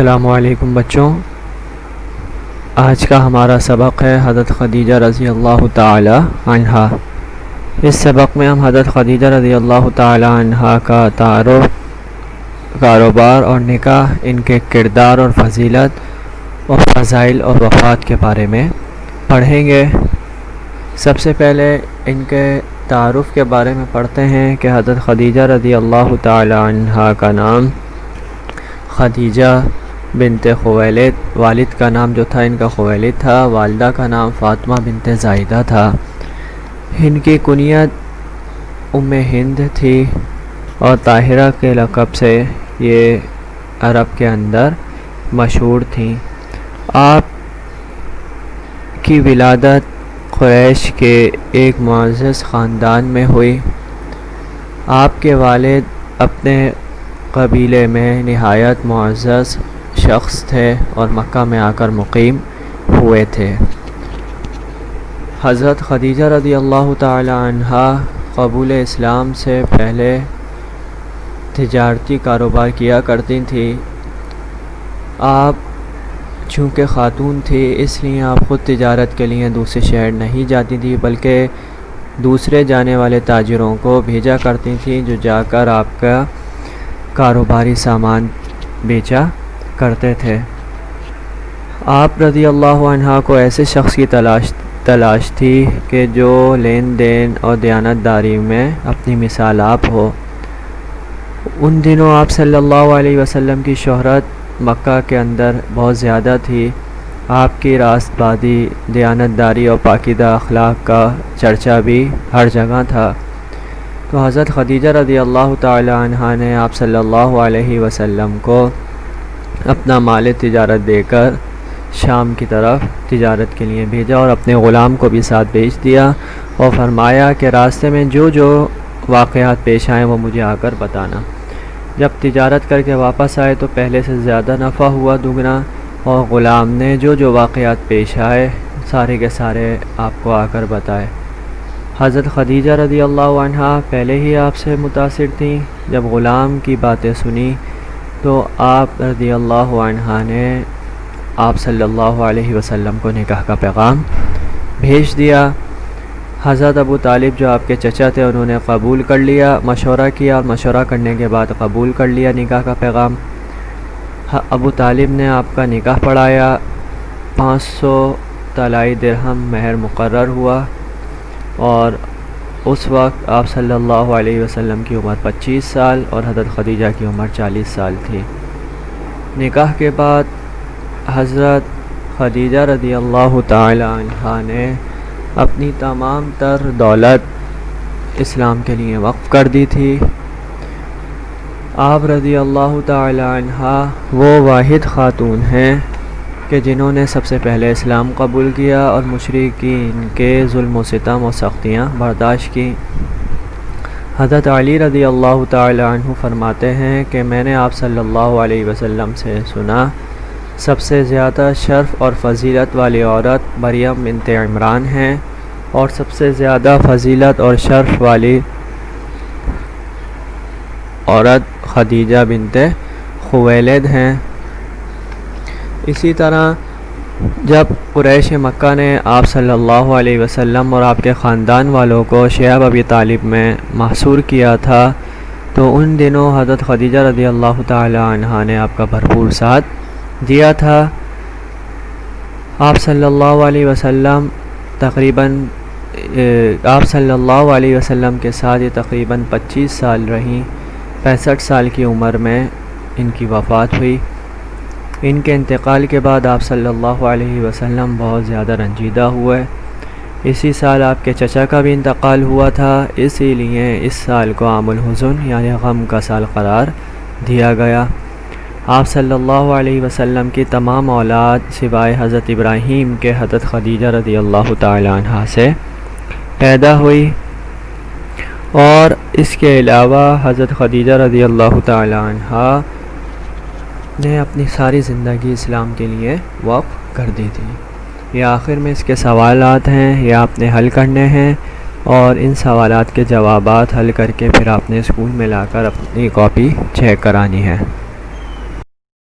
السلام علیکم بچوں، آج کا ہمارا سبق ہے حضرت خدیجہ رضی اللہ تعالی عنہا۔ اس سبق میں ہم حضرت خدیجہ رضی اللہ تعالی عنہا کا تعارف، کاروبار اور نکاح، ان کے کردار اور فضیلت اور فضائل اور وفات کے بارے میں پڑھیں گے۔ سب سے پہلے ان کے تعارف کے بارے میں پڑھتے ہیں کہ حضرت خدیجہ رضی اللہ تعالی عنہا کا نام خدیجہ بنت خویلد، والد کا نام جو تھا ان کا خویلد تھا، والدہ کا نام فاطمہ بنت زائدہ تھا۔ ان کی کنیت ام ہند تھی اور طاہرہ کے لقب سے یہ عرب کے اندر مشہور تھیں۔ آپ کی ولادت قریش کے ایک معزز خاندان میں ہوئی۔ آپ کے والد اپنے قبیلے میں نہایت معزز شخص تھے اور مکہ میں آ کر مقیم ہوئے تھے۔ حضرت خدیجہ رضی اللہ تعالی عنہا قبول اسلام سے پہلے تجارتی کاروبار کیا کرتی تھیں۔ آپ چونکہ خاتون تھی اس لیے آپ خود تجارت کے لیے دوسرے شہر نہیں جاتی تھی، بلکہ دوسرے جانے والے تاجروں کو بھیجا کرتی تھیں جو جا کر آپ کا کاروباری سامان بیچا کرتے تھے۔ آپ رضی اللہ عنہ کو ایسے شخص کی تلاش تھی کہ جو لین دین اور دیانتداری میں اپنی مثال آپ ہو۔ ان دنوں آپ صلی اللہ علیہ وسلم کی شہرت مکہ کے اندر بہت زیادہ تھی۔ آپ کی راست بازی، دیانتداری اور پاکیزہ اخلاق کا چرچا بھی ہر جگہ تھا۔ تو حضرت خدیجہ رضی اللہ تعالی عنہ نے آپ صلی اللہ علیہ وسلم کو اپنا مال تجارت دے کر شام کی طرف تجارت کے لیے بھیجا اور اپنے غلام کو بھی ساتھ بھیج دیا اور فرمایا کہ راستے میں جو واقعات پیش آئیں وہ مجھے آ کر بتانا۔ جب تجارت کر کے واپس آئے تو پہلے سے زیادہ نفع ہوا دگنا، اور غلام نے جو واقعات پیش آئے سارے کے سارے آپ کو آ کر بتائے۔ حضرت خدیجہ رضی اللہ عنہ پہلے ہی آپ سے متاثر تھیں۔ جب غلام کی باتیں سنی تو آپ رضی اللہ عنہ نے آپ صلی اللہ علیہ وسلم کو نکاح کا پیغام بھیج دیا۔ حضرت ابو طالب جو آپ کے چچا تھے انہوں نے قبول کر لیا، مشورہ کیا اور مشورہ کرنے کے بعد قبول کر لیا نکاح کا پیغام۔ ابو طالب نے آپ کا نکاح پڑھایا، 500 طلائی درہم مہر مقرر ہوا، اور اس وقت آپ صلی اللہ علیہ وسلم کی عمر 25 سال اور حضرت خدیجہ کی عمر 40 سال تھی۔ نکاح کے بعد حضرت خدیجہ رضی اللہ تعالی عنہا نے اپنی تمام تر دولت اسلام کے لیے وقف کر دی تھی۔ آپ رضی اللہ تعالی عنہا وہ واحد خاتون ہیں کہ جنہوں نے سب سے پہلے اسلام قبول کیا اور مشرکین کے ظلم و ستم و سختیاں برداشت کی۔ حضرت علی رضی اللہ تعالی عنہ فرماتے ہیں کہ میں نے آپ صلی اللہ علیہ وسلم سے سنا، سب سے زیادہ شرف اور فضیلت والی عورت مریم بنت عمران ہیں، اور سب سے زیادہ فضیلت اور شرف والی عورت خدیجہ بنت خویلد ہیں۔ اسی طرح جب قریش مکہ نے آپ صلی اللہ علیہ وسلم اور آپ کے خاندان والوں کو شیعہ ابی طالب میں محصور کیا تھا تو ان دنوں حضرت خدیجہ رضی اللہ تعالی عنہا نے آپ کا بھرپور ساتھ دیا تھا۔ آپ صلی اللہ علیہ وسلم کے ساتھ یہ تقریباً 25 سال رہیں۔ 65 سال کی عمر میں ان کی وفات ہوئی۔ ان کے انتقال کے بعد آپ صلی اللہ علیہ وسلم بہت زیادہ رنجیدہ ہوئے۔ اسی سال آپ کے چچا کا بھی انتقال ہوا تھا، اسی لیے اس سال کو عام الحزن یعنی غم کا سال قرار دیا گیا۔ آپ صلی اللہ علیہ وسلم کی تمام اولاد سوائے حضرت ابراہیم کے حضرت خدیجہ رضی اللہ تعالی عنہ سے پیدا ہوئی، اور اس کے علاوہ حضرت خدیجہ رضی اللہ تعالی عنہ نے اپنی ساری زندگی اسلام کے لیے وقف کر دی تھی۔ یہ آخر میں اس کے سوالات ہیں، یہ آپ نے حل کرنے ہیں، اور ان سوالات کے جوابات حل کر کے پھر آپ نے اسکول میں لا کر اپنی کاپی چیک کرانی ہے۔